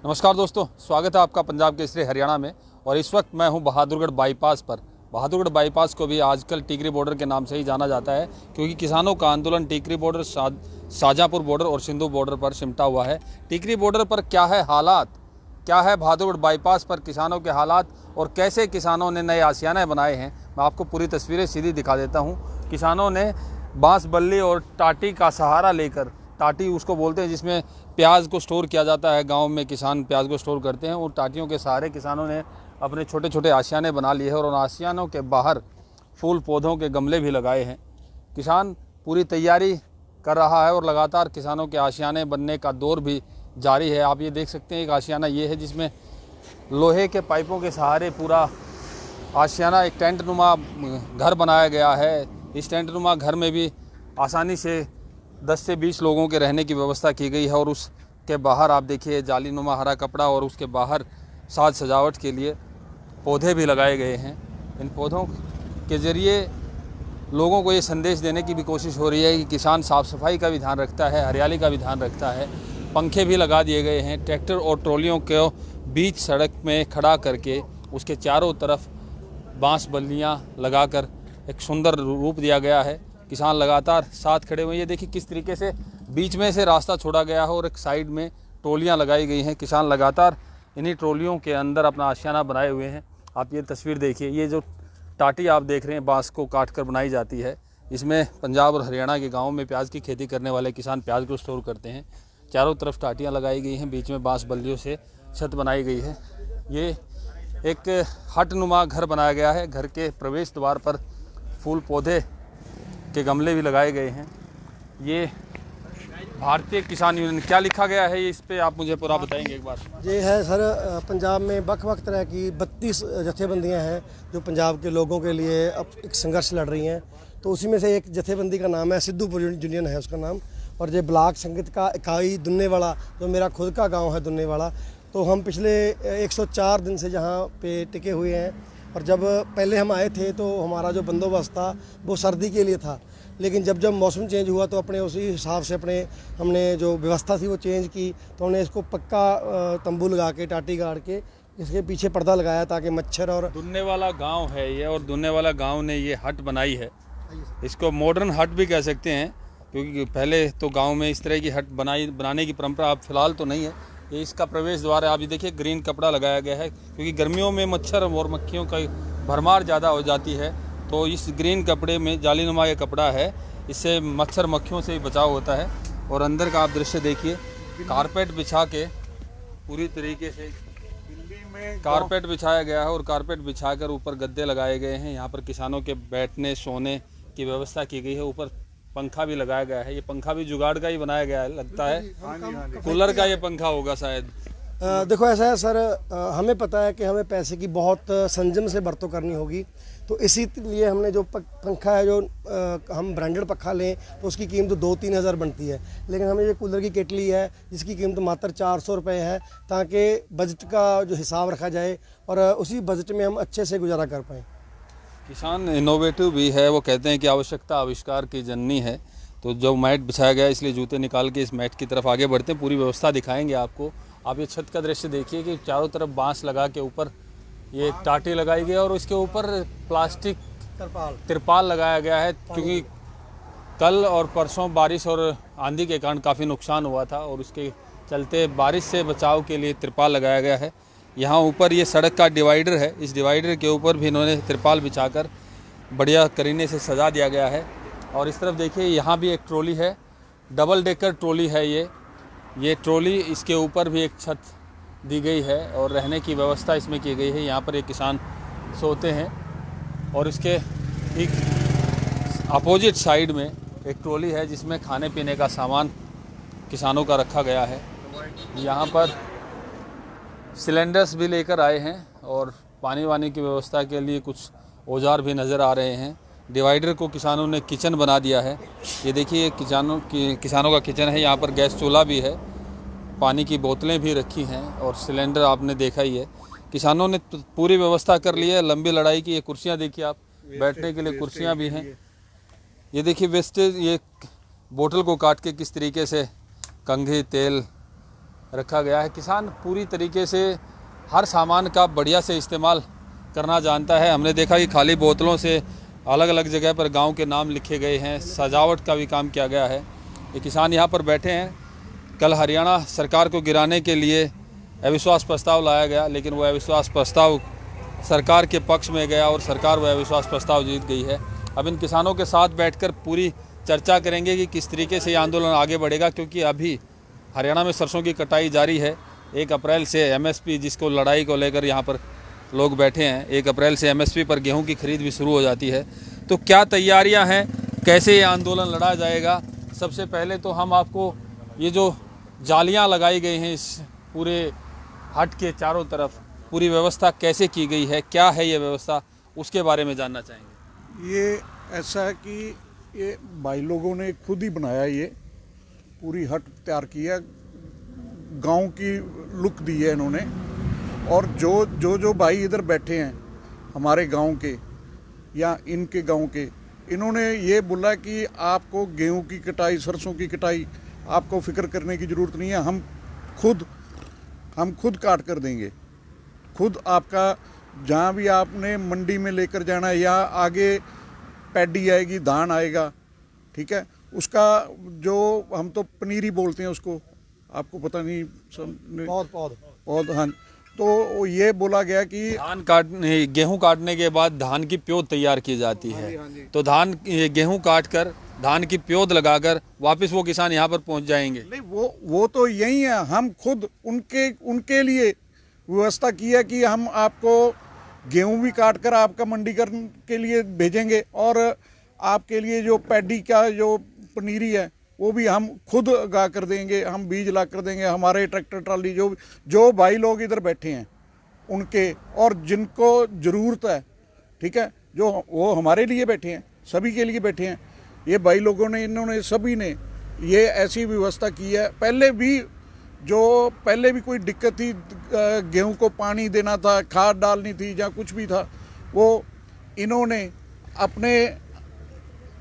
नमस्कार दोस्तों, स्वागत है आपका पंजाब केसरी हरियाणा में। और इस वक्त मैं हूं बहादुरगढ़ बाईपास पर। बहादुरगढ़ बाईपास को भी आजकल टीकरी बॉर्डर के नाम से ही जाना जाता है, क्योंकि किसानों का आंदोलन टीकरी बॉर्डर, शाहजहाँपुर बॉर्डर और सिंधु बॉर्डर पर सिमटा हुआ है। टीकरी बॉर्डर पर क्या है हालात, क्या है बहादुरगढ़ बाईपास पर किसानों के हालात और कैसे किसानों ने नए आशियाने बनाए हैं, मैं आपको पूरी तस्वीरें सीधी दिखा देता हूँ। किसानों ने बांस बल्ली और टाटी का सहारा लेकर, टाटी उसको बोलते हैं जिसमें प्याज को स्टोर किया जाता है, गांव में किसान प्याज को स्टोर करते हैं, और टाटियों के सहारे किसानों ने अपने छोटे छोटे आशियाने बना लिए हैं और उन आशियानों के बाहर फूल पौधों के गमले भी लगाए हैं। किसान पूरी तैयारी कर रहा है और लगातार किसानों के आशियाने बनने का दौर भी जारी है। आप ये देख सकते हैं, एक आशियाना ये है जिसमें लोहे के पाइपों के सहारे पूरा आशियाना एक टेंट नुमा घर बनाया गया है। इस टेंट नुमा घर में भी आसानी से 10 से 20 लोगों के रहने की व्यवस्था की गई है। और उसके बाहर आप देखिए जाली नुमा हरा कपड़ा, और उसके बाहर साज सजावट के लिए पौधे भी लगाए गए हैं। इन पौधों के ज़रिए लोगों को ये संदेश देने की भी कोशिश हो रही है कि किसान साफ़ सफाई का भी ध्यान रखता है, हरियाली का भी ध्यान रखता है। पंखे भी लगा दिए गए हैं। ट्रैक्टर और ट्रॉलियों को बीच सड़क में खड़ा करके उसके चारों तरफ बांस बल्लियाँ लगाकर एक सुंदर रूप दिया गया है। किसान लगातार साथ खड़े हुए हैं। ये देखिए किस तरीके से बीच में से रास्ता छोड़ा गया है और एक साइड में ट्रॉलियाँ लगाई गई हैं। किसान लगातार इन्हीं ट्रॉलियों के अंदर अपना आशियाना बनाए हुए हैं। आप ये तस्वीर देखिए, ये जो टाटी आप देख रहे हैं बांस को काट कर बनाई जाती है, इसमें पंजाब और हरियाणा के गाँव में प्याज की खेती करने वाले किसान प्याज को स्टोर करते हैं। चारों तरफ टाटियाँ लगाई गई हैं, बीच में बांस बल्लियों से छत बनाई गई है। ये एक हट नुमा घर बनाया गया है। घर के प्रवेश द्वार पर फूल पौधे के गमले भी लगाए गए हैं। ये भारतीय किसान यूनियन, क्या लिखा गया है इस पे आप मुझे पूरा बताएंगे एक बार? ये है सर, पंजाब में वक्त तरह की 32 जथेबंदियां हैं जो पंजाब के लोगों के लिए अब एक संघर्ष लड़ रही हैं। तो उसी में से एक जथेबंदी का नाम है सिद्धूपुर यूनियन है उसका नाम। और ये ब्लॉक संगीत का इकाई दुन्नेवाला, जो मेरा खुद का गाँव है दुन्नेवाला, तो हम पिछले 104 दिन से यहाँ पे टिके हुए हैं। और जब पहले हम आए थे तो हमारा जो बंदोबस्त था वो सर्दी के लिए था, लेकिन जब मौसम चेंज हुआ तो अपने उसी हिसाब से हमने जो व्यवस्था थी वो चेंज की। तो हमने इसको पक्का तंबू लगा के, टाटी गाड़ के, इसके पीछे पर्दा लगाया ताकि मच्छर और दुन्नेवाला गांव है ये, और दुन्नेवाला गांव ने ये हट बनाई है। इसको मॉडर्न हट भी कह सकते हैं, क्योंकि पहले तो गाँव में इस तरह की हट बनाने की परंपरा अब फिलहाल तो नहीं है। ये इसका प्रवेश द्वार है। आप ये देखिए ग्रीन कपड़ा लगाया गया है, क्योंकि गर्मियों में मच्छर और मक्खियों का भरमार ज़्यादा हो जाती है। तो इस ग्रीन कपड़े में जालीनुमा ये कपड़ा है, इससे मच्छर मक्खियों से भी बचाव होता है। और अंदर का आप दृश्य देखिए, कारपेट बिछा के पूरी तरीके से कारपेट बिछाया गया है, और कारपेट बिछाकर ऊपर गद्दे लगाए गए हैं। यहाँ पर किसानों के बैठने सोने की व्यवस्था की गई है। ऊपर पंखा भी लगाया गया है। ये पंखा भी जुगाड़ का ही बनाया गया है, लगता है कूलर का ये पंखा होगा शायद। देखो ऐसा है सर, हमें पता है कि हमें पैसे की बहुत संयम से बरतों करनी होगी। तो इसी लिए हमने जो पंखा है, जो हम ब्रांडेड पंखा लें तो उसकी कीमत 2-3 हज़ार बनती है, लेकिन हमें ये कूलर की केटली है जिसकी कीमत मात्र 400 रुपये है, ताकि बजट का जो हिसाब रखा जाए और उसी बजट में हम अच्छे से गुजारा कर पाएँ। किसान इनोवेटिव भी है। वो कहते हैं कि आवश्यकता आविष्कार की जननी है। तो जो मैट बिछाया गया है, इसलिए जूते निकाल के इस मैट की तरफ आगे बढ़ते हैं। पूरी व्यवस्था दिखाएंगे आपको। आप ये छत का दृश्य देखिए कि चारों तरफ बांस लगा के ऊपर ये टाटी लगाई गई है, और उसके ऊपर प्लास्टिक तिरपाल लगाया गया है, क्योंकि कल और परसों बारिश और आंधी के कारण काफ़ी नुकसान हुआ था, और उसके चलते बारिश से बचाव के लिए तिरपाल लगाया गया है। यहाँ ऊपर ये सड़क का डिवाइडर है, इस डिवाइडर के ऊपर भी इन्होंने तिरपाल बिछाकर बढ़िया करीने से सजा दिया गया है। और इस तरफ देखिए, यहाँ भी एक ट्रॉली है, डबल डेकर ट्रॉली है ये ट्रॉली, इसके ऊपर भी एक छत दी गई है और रहने की व्यवस्था इसमें की गई है। यहाँ पर एक किसान सोते हैं, और इसके ठीक अपोजिट साइड में एक ट्रॉली है जिसमें खाने पीने का सामान किसानों का रखा गया है। यहाँ पर सिलेंडर्स भी लेकर आए हैं, और पानी वानी की व्यवस्था के लिए कुछ औजार भी नज़र आ रहे हैं। डिवाइडर को किसानों ने किचन बना दिया है। ये देखिए किसानों का किचन है। यहाँ पर गैस चूल्हा भी है, पानी की बोतलें भी रखी हैं, और सिलेंडर आपने देखा ही है। किसानों ने पूरी व्यवस्था कर ली है। लंबी लड़ाई की ये कुर्सियाँ देखिए आप, बैठने के लिए कुर्सियाँ भी हैं। ये देखिए वेस्टेज, ये बोतल को काट के किस तरीके से कंघी, तेल रखा गया है। किसान पूरी तरीके से हर सामान का बढ़िया से इस्तेमाल करना जानता है। हमने देखा कि खाली बोतलों से अलग अलग जगह पर गांव के नाम लिखे गए हैं, सजावट का भी काम किया गया है। ये किसान यहाँ पर बैठे हैं। कल हरियाणा सरकार को गिराने के लिए अविश्वास प्रस्ताव लाया गया, लेकिन वह अविश्वास प्रस्ताव सरकार के पक्ष में गया और सरकार वह अविश्वास प्रस्ताव जीत गई है। अब इन किसानों के साथ बैठकर पूरी चर्चा करेंगे कि किस तरीके से ये आंदोलन आगे बढ़ेगा, क्योंकि अभी हरियाणा में सरसों की कटाई जारी है। 1 अप्रैल से एमएसपी, जिसको लड़ाई को लेकर यहाँ पर लोग बैठे हैं, 1 अप्रैल से एमएसपी पर गेहूं की खरीद भी शुरू हो जाती है। तो क्या तैयारियां हैं, कैसे ये आंदोलन लड़ा जाएगा? सबसे पहले तो हम आपको ये जो जालियां लगाई गई हैं इस पूरे हट के चारों तरफ, पूरी व्यवस्था कैसे की गई है, क्या है ये व्यवस्था, उसके बारे में जानना चाहेंगे। ये ऐसा है कि ये भाई लोगों ने खुद ही बनाया, ये पूरी हट तैयार की है, गांव की लुक दी है इन्होंने। और जो भाई इधर बैठे हैं हमारे गांव के या इनके गांव के, इन्होंने ये बोला कि आपको गेहूं की कटाई, सरसों की कटाई आपको फिक्र करने की ज़रूरत नहीं है, हम खुद काट कर देंगे। खुद आपका जहाँ भी आपने मंडी में लेकर जाना है या आगे पैडी आएगी, धान आएगा, ठीक है, उसका जो हम तो पनीरी बोलते हैं उसको, आपको पता नहीं पौध, हाँ। तो ये बोला गया कि गेहूं काटने के बाद धान की प्योद तैयार की जाती है। हाँ जी। तो गेहूं काट कर धान की प्योद लगाकर वापस वो किसान यहाँ पर पहुँच जाएंगे। नहीं, वो तो यही है। हम खुद उनके लिए व्यवस्था की है कि हम आपको गेहूं भी काट कर आपका मंडीकरण के लिए भेजेंगे, और आपके लिए जो पैडी का जो पनीरी है वो भी हम खुद उगा कर देंगे, हम बीज ला कर देंगे। हमारे ट्रैक्टर ट्राली जो भाई लोग इधर बैठे हैं उनके, और जिनको ज़रूरत है, ठीक है, जो वो हमारे लिए बैठे हैं, सभी के लिए बैठे हैं। ये भाई लोगों ने, इन्होंने सभी ने ये ऐसी व्यवस्था की है। पहले भी कोई दिक्कत थी, गेहूं को पानी देना था, खाद डालनी थी या कुछ भी था, वो इन्होंने अपने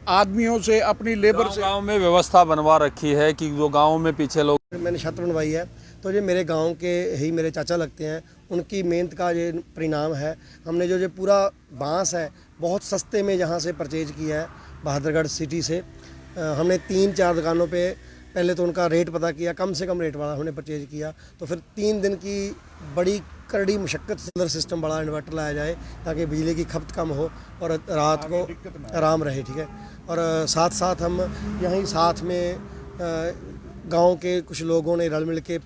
आदमियों से, अपनी लेबर से गांव में व्यवस्था बनवा रखी है कि जो गांव में पीछे लोग, मैंने छत बनवाई है, तो ये मेरे गांव के ही मेरे चाचा लगते हैं, उनकी मेहनत का ये परिणाम है। हमने जो पूरा बांस है बहुत सस्ते में यहाँ से परचेज किया है, बहादुरगढ़ सिटी से। हमने 3-4 दुकानों पे पहले तो उनका रेट पता किया, कम से कम रेट वाला हमने परचेज किया। तो फिर 3 दिन की बड़ी कड़ी मुशक्क़त सोलर सिस्टम, बड़ा इन्वर्टर लाया जाए ताकि बिजली की खपत कम हो और रात को आराम रहे, ठीक है। और साथ साथ हम यहीं साथ में गांव के कुछ लोगों ने रल मिल के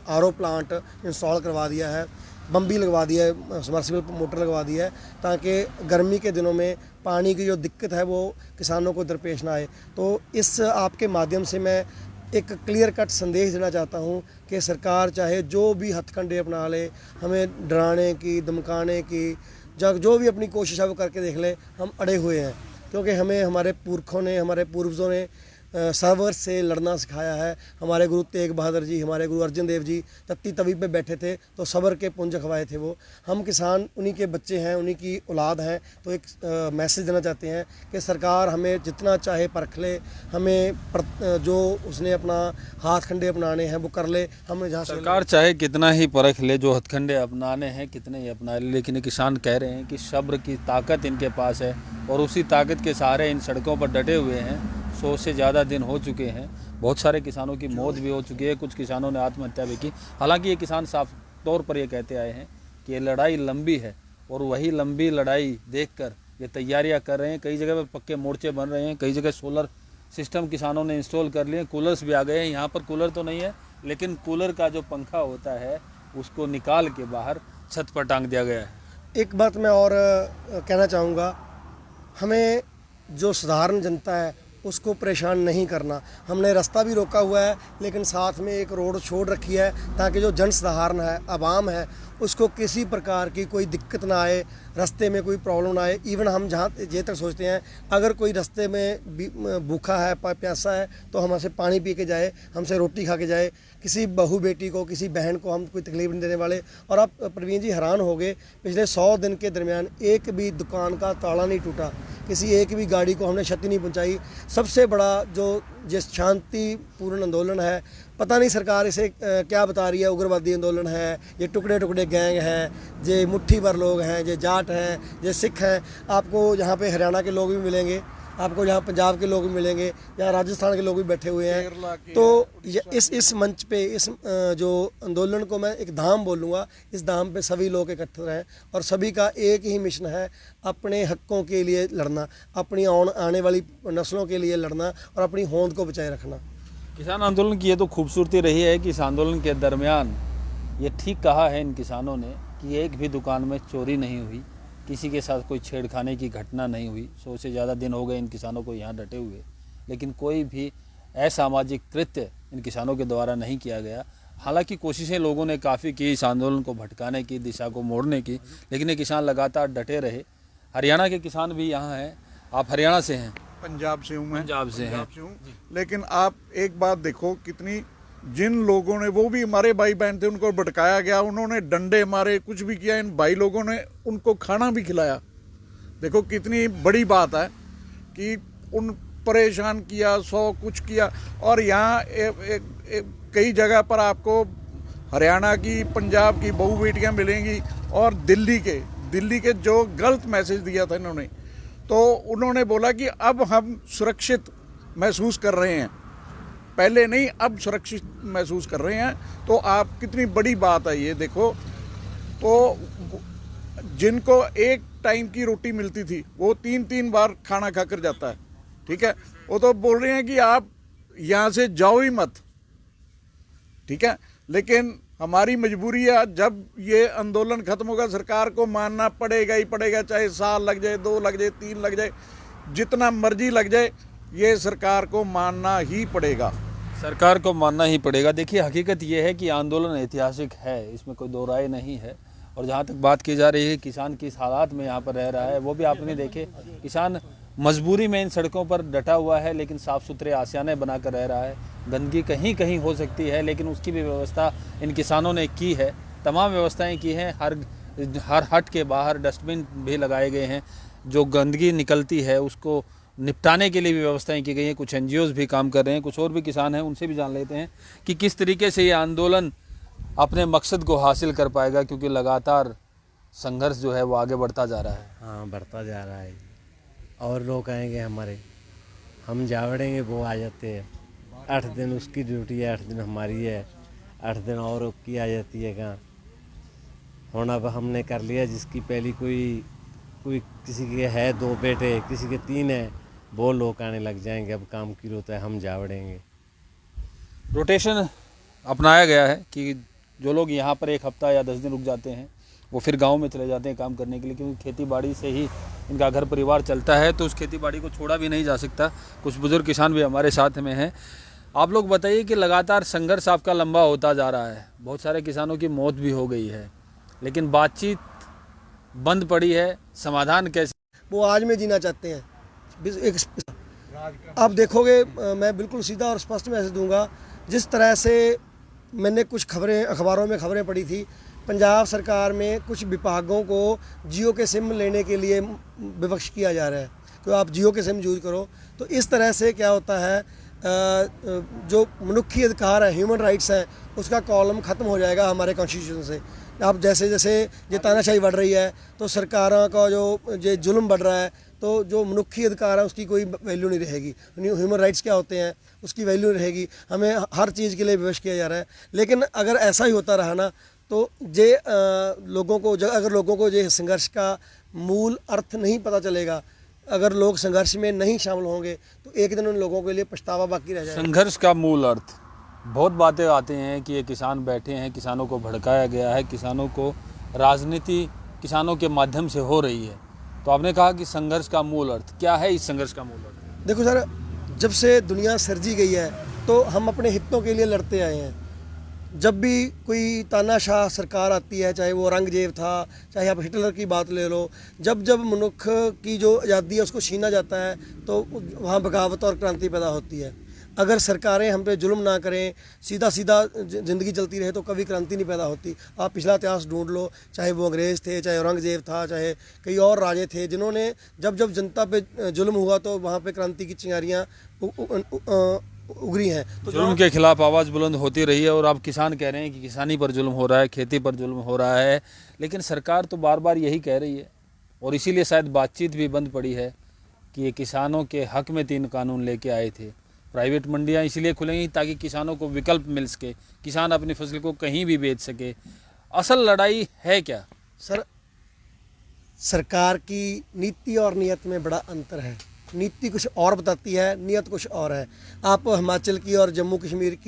आरओ प्लांट इंस्टॉल करवा दिया है, बम्बी लगवा दिया है, सबमर्सिबल मोटर लगवा दिया है, ताकि गर्मी के दिनों में पानी की जो दिक्कत है वो किसानों को दरपेश ना आए। तो इस आपके माध्यम से मैं एक क्लियर कट संदेश देना चाहता हूँ कि सरकार चाहे जो भी हथकंडे अपना ले, हमें डराने की, धमकाने की, जो भी अपनी कोशिश है वो करके देख ले, हम अड़े हुए हैं। क्योंकि हमें हमारे पुरखों ने, हमारे पूर्वजों ने सर्वर से लड़ना सिखाया है। हमारे गुरु तेग बहादुर जी, हमारे गुरु अर्जन देव जी तत्ती तवी पे बैठे थे तो सबर के पुंज खवाए थे वो। हम किसान उन्हीं के बच्चे हैं, उन्हीं की औलाद हैं। तो एक मैसेज देना चाहते हैं कि सरकार हमें जितना चाहे परख ले, हमें जो उसने अपना हाथ खंडे अपनाने हैं वो कर ले। हम जहाँ सरकार चाहे कितना ही परख ले, जो हथखंडे अपनाने हैं कितने ही अपना ले, लेकिन किसान कह रहे हैं कि सब्र की ताकत इनके पास है और उसी ताकत के सहारे इन सड़कों पर डटे हुए हैं। 100 से ज़्यादा दिन हो चुके हैं, बहुत सारे किसानों की मौत भी हो चुकी है, कुछ किसानों ने आत्महत्या भी की। हालांकि ये किसान साफ तौर पर ये कहते आए हैं कि ये लड़ाई लंबी है और वही लंबी लड़ाई देखकर ये तैयारियां कर रहे हैं। कई जगह पर पक्के मोर्चे बन रहे हैं, कई जगह सोलर सिस्टम किसानों ने इंस्टॉल कर लिए, कूलर्स भी आ गए हैं। यहाँ पर कूलर तो नहीं है, लेकिन कूलर का जो पंखा होता है उसको निकाल के बाहर छत पर टांग दिया गया है। एक बात मैं और कहना चाहूँगा, हमें जो साधारण जनता है उसको परेशान नहीं करना। हमने रास्ता भी रोका हुआ है, लेकिन साथ में एक रोड छोड़ रखी है ताकि जो जन साधारण है, आवाम है, उसको किसी प्रकार की कोई दिक्कत ना आए, रास्ते में कोई प्रॉब्लम ना आए। इवन हम जहाँ ये तक सोचते हैं, अगर कोई रास्ते में भूखा है, प्यासा है, तो हमसे पानी पी के जाए, हमसे रोटी खा के जाए। किसी बहू बेटी को, किसी बहन को हम कोई तकलीफ नहीं देने वाले। और आप प्रवीण जी हैरान हो गए, पिछले 100 दिन के दरमियान एक भी दुकान का ताला नहीं टूटा, किसी एक भी गाड़ी को हमने क्षति नहीं पहुंचाई। सबसे बड़ा जो ये शांतिपूर्ण आंदोलन है। पता नहीं सरकार इसे क्या बता रही है, उग्रवादी आंदोलन है, ये टुकड़े टुकड़े गैंग है, ये मुट्ठी भर लोग हैं, ये जाट हैं, ये सिख हैं। आपको यहाँ पे हरियाणा के लोग भी मिलेंगे, आपको यहाँ पंजाब के लोग भी मिलेंगे, यहाँ राजस्थान के लोग भी बैठे हुए हैं। तो इस मंच पे जो आंदोलन को मैं एक धाम बोलूँगा, इस धाम पे सभी लोग इकट्ठे रहें और सभी का एक ही मिशन है, अपने हकों के लिए लड़ना, अपनी आने वाली नस्लों के लिए लड़ना और अपनी होंद को बचाए रखना। किसान आंदोलन की ये तो खूबसूरती रही है कि इस आंदोलन के दरमियान ये ठीक कहा है इन किसानों ने कि एक भी दुकान में चोरी नहीं हुई, किसी के साथ कोई छेड़खानी की घटना नहीं हुई। 100 से ज़्यादा दिन हो गए इन किसानों को यहाँ डटे हुए, लेकिन कोई भी असामाजिक कृत्य इन किसानों के द्वारा नहीं किया गया। हालांकि कोशिशें लोगों ने काफ़ी की इस आंदोलन को भटकाने की, दिशा को मोड़ने की, लेकिन ये किसान लगातार डटे रहे। हरियाणा के किसान भी यहाँ हैं। आप हरियाणा से हैं? पंजाब से हूँ मैं, पंजाब से हैं। लेकिन आप एक बात देखो, कितनी जिन लोगों ने, वो भी हमारे भाई बहन थे, उनको भटकाया गया, उन्होंने डंडे मारे, कुछ भी किया, इन भाई लोगों ने उनको खाना भी खिलाया। देखो कितनी बड़ी बात है कि उन परेशान किया, 100 कुछ किया। और यहाँ कई जगह पर आपको हरियाणा की, पंजाब की बहू बेटियाँ मिलेंगी और दिल्ली के जो गलत मैसेज दिया था इन्होंने, तो उन्होंने बोला कि अब हम सुरक्षित महसूस कर रहे हैं, पहले नहीं अब सुरक्षित महसूस कर रहे हैं। तो आप कितनी बड़ी बात है ये देखो। तो जिनको एक टाइम की रोटी मिलती थी वो 3-3 बार खाना खाकर जाता है, ठीक है, वो तो बोल रहे हैं कि आप यहाँ से जाओ ही मत, ठीक है। लेकिन हमारी मजबूरी है, जब ये आंदोलन खत्म होगा सरकार को मानना पड़ेगा ही पड़ेगा, चाहे साल लग जाए, 2 लग जाए, 3 लग जाए, जितना मर्जी लग जाए, ये सरकार को मानना ही पड़ेगा। सरकार को मानना ही पड़ेगा। देखिए हकीकत ये है कि आंदोलन ऐतिहासिक है, इसमें कोई दो राय नहीं है। और जहाँ तक बात की जा रही है किसान किस हालात में यहाँ पर रह रहा है, वो भी आपने देखे। किसान मजबूरी में इन सड़कों पर डटा हुआ है, लेकिन साफ़ सुथरे आशियाने बनाकर रह रहा है। गंदगी कहीं कहीं हो सकती है, लेकिन उसकी भी व्यवस्था इन किसानों ने की है, तमाम व्यवस्थाएँ की हैं। हर हट के बाहर डस्टबिन भी लगाए गए हैं, जो गंदगी निकलती है उसको निपटाने के लिए भी व्यवस्थाएं की गई हैं। कुछ एनजीओज़ भी काम कर रहे हैं, कुछ और भी किसान हैं, उनसे भी जान लेते हैं कि किस तरीके से ये आंदोलन अपने मकसद को हासिल कर पाएगा, क्योंकि लगातार संघर्ष जो है वो आगे बढ़ता जा रहा है। हाँ, बढ़ता जा रहा है। और लोग आएंगे हमारे, हम जावड़ेंगे वो आ जाते हैं। 8 दिन उसकी ड्यूटी है, 8 दिन हमारी है, 8 दिन और की आ जाती है। कहाँ होना अब हमने कर लिया। जिसकी पहली कोई किसी के है 2 बेटे, किसी के 3 है, वो लोग आने लग जाएंगे। अब काम की जरूरत है, हम जावड़ेंगे। रोटेशन अपनाया गया है कि जो लोग यहाँ पर 1 हफ्ता या 10 दिन रुक जाते हैं वो फिर गांव में चले जाते हैं काम करने के लिए, क्योंकि खेती बाड़ी से ही इनका घर परिवार चलता है, तो उस खेती बाड़ी को छोड़ा भी नहीं जा सकता। कुछ बुजुर्ग किसान भी हमारे साथ में हैं। आप लोग बताइए कि लगातार संघर्ष आपका लंबा होता जा रहा है, बहुत सारे किसानों की मौत भी हो गई है, लेकिन बातचीत बंद पड़ी है। समाधान कैसे? वो आज में जीना चाहते हैं। आप देखोगे, मैं बिल्कुल सीधा और स्पष्ट मैसेज दूंगा। जिस तरह से मैंने कुछ खबरें अखबारों में खबरें पढ़ी थी, पंजाब सरकार में कुछ विभागों को जियो के सिम लेने के लिए विवश किया जा रहा है कि आप जियो के सिम यूज़ करो। तो इस तरह से क्या होता है, जो मनुष्य अधिकार है, ह्यूमन राइट्स है, उसका कॉलम ख़त्म हो जाएगा हमारे कॉन्स्टिट्यूशन से। अब जैसे जैसे ये तानाशाही बढ़ रही है, तो सरकारों का जो जुल्म बढ़ रहा है, तो जो मनुष्य अधिकार है उसकी कोई वैल्यू नहीं रहेगी। ह्यूमन राइट्स क्या होते हैं उसकी वैल्यू रहेगी। हमें हर चीज़ के लिए विवश किया जा रहा है। लेकिन अगर ऐसा ही होता रहा ना, तो अगर लोगों को ये संघर्ष का मूल अर्थ नहीं पता चलेगा, अगर लोग संघर्ष में नहीं शामिल होंगे, तो एक दिन उन लोगों के लिए पछतावा बाकी रह जाएगा। संघर्ष का मूल अर्थ, बहुत बातें आती हैं कि ये किसान बैठे हैं, किसानों को भड़काया गया है, किसानों को राजनीति किसानों के माध्यम से हो रही है। तो आपने कहा कि संघर्ष का मूल अर्थ क्या है? इस संघर्ष का मूल अर्थ देखो सर, जब से दुनिया सर्जी गई है तो हम अपने हितों के लिए लड़ते आए हैं। जब भी कोई तानाशाह सरकार आती है, चाहे वो औरंगजेब था, चाहे आप हिटलर की बात ले लो, जब जब मनुष्य की जो आज़ादी है उसको छीना जाता है, तो वहाँ बगावत और क्रांति पैदा होती है। अगर सरकारें हम पे जुल्म ना करें, सीधा सीधा ज़िंदगी चलती रहे, तो कभी क्रांति नहीं पैदा होती। आप पिछला इतिहास ढूंढ लो, चाहे वो अंग्रेज़ थे, चाहे औरंगजेब था, चाहे कई और राजे थे, जिन्होंने जब जब जनता पे जुल्म हुआ तो वहाँ पे क्रांति की चिंगारियाँ उगरी हैं। तो जुल्म के खिलाफ आवाज़ बुलंद होती रही है और आप किसान कह रहे हैं कि किसानी पर जुल्म हो रहा है, खेती पर जुल्म हो रहा है, लेकिन सरकार तो बार बार यही कह रही है और इसीलिए शायद बातचीत भी बंद पड़ी है कि ये किसानों के हक में 3 कानून लेके आए थे। प्राइवेट मंडियां इसलिए खुलेंगी ताकि किसानों को विकल्प मिल सके, किसान अपनी फसल को कहीं भी बेच सके। असल लड़ाई है क्या? सर, सरकार की नीति और नियत में बड़ा अंतर है। नीति कुछ और बताती है, नियत कुछ और है। आप हिमाचल की और जम्मू कश्मीर की